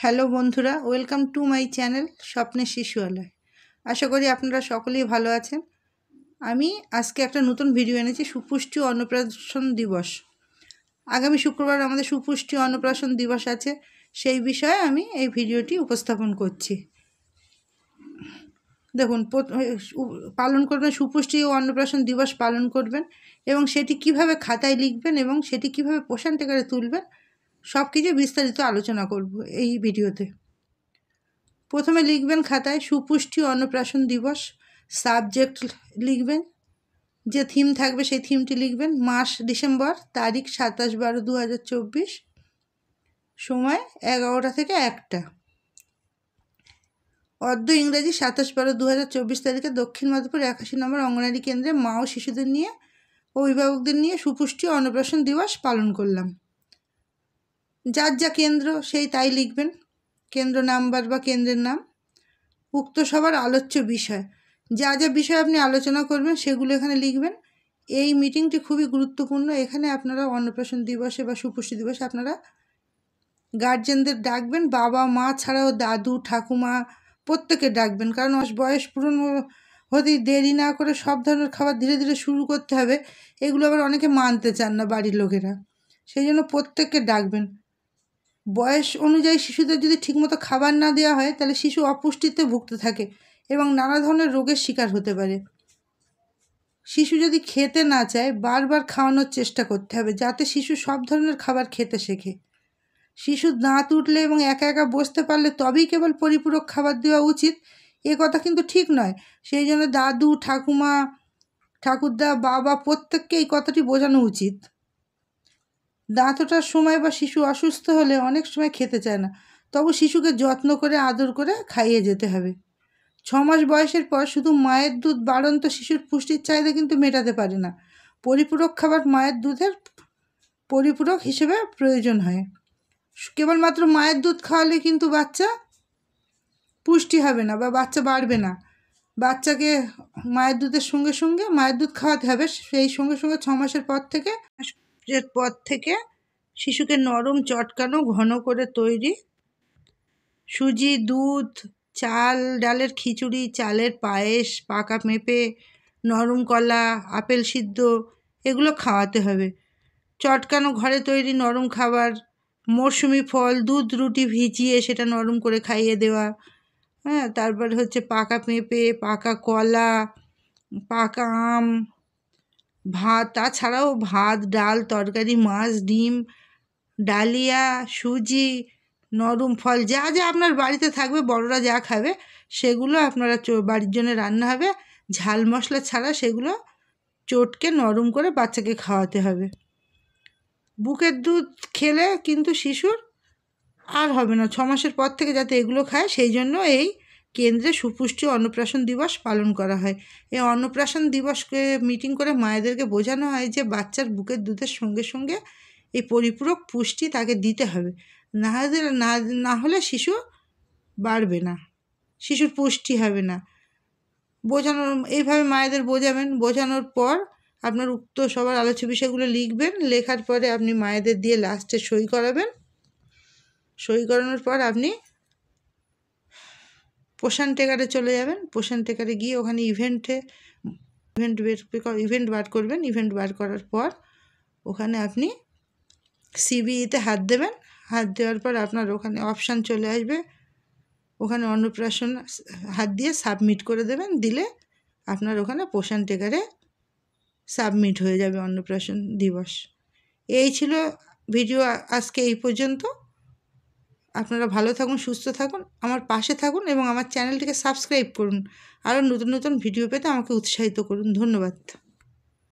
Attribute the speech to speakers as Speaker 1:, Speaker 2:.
Speaker 1: Hello বন্ধুরা, welcome to my channel স্বপ্নের শিশুয়ালয়। আশা করি আপনারা সকলেই ভালো আছেন। আমি আজকে একটা নতুন ভিডিও এনেছি, সুপুষ্টি ও অন্নপ্রাশন দিবস। আগামী শুক্রবার আমাদের সুপুষ্টি ও অন্নপ্রাশন দিবস আছে, সেই বিষয়ে আমি এই ভিডিওটি উপস্থাপন করছি। দেখুন, পালন করবেন, সুপুষ্টি ও অন্নপ্রাশন দিবস পালন করবেন এবং সেটি কিভাবে খাতায় লিখবেন এবং সেটি কিভাবে পোষণ টেকারে তুলবেন সব কিছু বিস্তারিত আলোচনা করব এই ভিডিওতে। প্রথমে লিখবেন খাতায় সুপুষ্টি অন্নপ্রাশন দিবস, সাবজেক্ট লিখবেন, যে থিম থাকবে সেই থিমটি লিখবেন। মাস ডিসেম্বর, তারিখ 27/12/2024, সময় 11টা থেকে 1টা। অদ্য ইংরেজি 27/12/2024 তারিখে দক্ষিণ মাধবপুর 81 নম্বর অঙ্গনারী কেন্দ্রে মা ও শিশুদের নিয়ে, অভিভাবকদের নিয়ে সুপুষ্টি অন্নপ্রাশন দিবস পালন করলাম। যার যা কেন্দ্র সেই তাই লিখবেন, কেন্দ্র নাম্বার বা কেন্দ্রের নাম। উক্ত সবার আলোচ্য বিষয়, যা যা বিষয় আপনি আলোচনা করবেন সেগুলো এখানে লিখবেন। এই মিটিংটি খুবই গুরুত্বপূর্ণ। এখানে আপনারা অন্নপ্রাশন দিবসে বা সুপুষ্টি দিবসে আপনারা গার্জেনদের ডাকবেন, বাবা মা ছাড়াও দাদু ঠাকুমা প্রত্যেকে ডাকবেন, কারণ বয়স পূরণ হতেই দেরি না করে সব ধরনের খাবার ধীরে ধীরে শুরু করতে হবে। এগুলো আবার অনেকে মানতে চান না বাড়ির লোকেরা, সেই জন্য প্রত্যেককে ডাকবেন। বয়স অনুযায়ী শিশুদের যদি ঠিকমতো খাবার না দেওয়া হয় তাহলে শিশু অপুষ্টিতে ভুগতে থাকে এবং নানা ধরনের রোগের শিকার হতে পারে। শিশু যদি খেতে না চায় বারবার খাওয়ানোর চেষ্টা করতে হবে, যাতে শিশু সব ধরনের খাবার খেতে শেখে। শিশু দাঁত উঠলে এবং একা একা বসতে পারলে তবেই কেবল পরিপূরক খাবার দেওয়া উচিত, এ কথা কিন্তু ঠিক নয়। সেই জন্য দাদু ঠাকুমা ঠাকুরদা বাবা প্রত্যেককে এই কথাটি বোঝানো উচিত। দাঁত ওঠার সময় বা শিশু অসুস্থ হলে অনেক সময় খেতে চায় না, তবু শিশুকে যত্ন করে আদর করে খাইয়ে যেতে হবে। 6 মাস বয়সের পর শুধু মায়ের দুধ বাড়ন্ত শিশুর পুষ্টির চাহিদা কিন্তু মেটাতে পারে না। পরিপূরক খাবার মায়ের দুধের পরিপূরক হিসেবে প্রয়োজন হয়। কেবলমাত্র মায়ের দুধ খাওয়ালে কিন্তু বাচ্চা পুষ্টি হবে না বা বাচ্চা বাড়বে না। বাচ্চাকে মায়ের দুধের সঙ্গে সঙ্গে মায়ের দুধ খাওয়াতে হবে। সেই সঙ্গে সঙ্গে 6 মাসের পর থেকে শিশুকে নরম চটকানো ঘন করে তৈরি সুজি, দুধ, চাল ডালের খিচুড়ি, চালের পায়েস, পাকা পেঁপে, নরম কলা, আপেল সিদ্ধ এগুলো খাওয়াতে হবে। চটকানো ঘরে তৈরি নরম খাবার, মরশুমি ফল, দুধ রুটি ভিজিয়ে সেটা নরম করে খাইয়ে দেওয়া। তারপর হচ্ছে পাকা পেঁপে, পাকা কলা, পাকা আম, ভাত, তাছাড়াও ভাত ডাল তরকারি, মাছ ডিম, ডালিয়া, সুজি, নরম ফল, যা যা আপনার বাড়িতে থাকবে বড়রা যা খাবে সেগুলো আপনারা বাড়ির জন্য রান্না হবে, ঝাল মশলা ছাড়া সেগুলো চটকে নরম করে বাচ্চাকে খাওয়াতে হবে। বুকের দুধ খেলে কিন্তু শিশুর আর হবে না, 6 মাসের পর থেকে যাতে এগুলো খায় সেই জন্য এই কেন্দ্রে সুপুষ্টি অন্নপ্রাশন দিবস পালন করা হয়। এই অন্নপ্রাশন দিবসকে মিটিং করে মায়েদেরকে বোঝানো হয় যে বাচ্চার বুকের দুধের সঙ্গে সঙ্গে এই পরিপূরক পুষ্টি তাকে দিতে হবে, না হলে শিশু বাড়বে না, শিশুর পুষ্টি হবে না। এইভাবে মায়েদের বোঝাবেন। বোঝানোর পর আপনার উক্ত সবার আলোচ্য বিষয়গুলো লিখবেন। লেখার পরে আপনি মায়েদের দিয়ে লাস্টে সই করাবেন। সই করানোর পর আপনি পোষণ টেকারে চলে যাবেন। পোষণ টেকারে গিয়ে ওখানে ইভেন্ট বার করবেন। ইভেন্ট বার করার পর ওখানে আপনি সিবিইতে হাত দেবেন। হাত দেওয়ার পর আপনার ওখানে অপশান চলে আসবে, ওখানে অন্নপ্রাশন হাত দিয়ে সাবমিট করে দেবেন। দিলে আপনার ওখানে পোষণ টেকারে সাবমিট হয়ে যাবে অন্নপ্রাশন দিবস। এই ছিল ভিডিও আজকে এই পর্যন্ত। আপনারা ভালো থাকুন, সুস্থ থাকুন, আমার পাশে থাকুন এবং আমার চ্যানেলটিকে সাবস্ক্রাইব করুন। আরও নতুন নতুন ভিডিও পেতে আমাকে উৎসাহিত করুন। ধন্যবাদ।